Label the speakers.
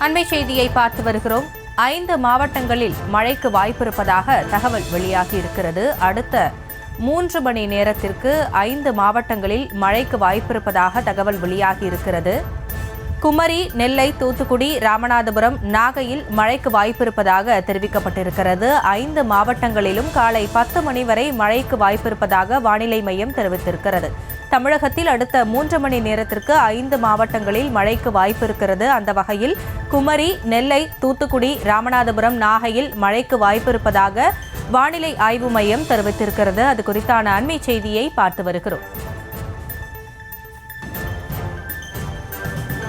Speaker 1: அண்மை செய்தியை பார்த்து வருகிறோம். 5 மாவட்டங்களில் மழைக்கு வாய்ப்பிருப்பதாக தகவல் வெளியாகியிருக்கிறது. அடுத்த 3 மணி நேரத்திற்கு 5 மாவட்டங்களில் மழைக்கு வாய்ப்பிருப்பதாக தகவல் வெளியாகியிருக்கிறது. குமரி, நெல்லை, தூத்துக்குடி, ராமநாதபுரம், நாகையில் மழைக்கு வாய்ப்பிருப்பதாக தெரிவிக்கப்பட்டிருக்கிறது. 5 மாவட்டங்களிலும் காலை 10 மணி வரை மழைக்கு வாய்ப்பிருப்பதாக வானிலை மையம் தெரிவித்திருக்கிறது. தமிழகத்தில் அடுத்த 3 மணி நேரத்திற்கு 5 மாவட்டங்களில் மழைக்கு வாய்ப்பு இருக்கிறது. அந்த வகையில் குமரி, நெல்லை, தூத்துக்குடி, ராமநாதபுரம், நாகையில் மழைக்கு வாய்ப்பு இருப்பதாக வானிலை ஆய்வு மையம் தெரிவித்திருக்கிறது. அது குறித்தான அண்மை செய்தியை பார்த்து வருகிறோம்.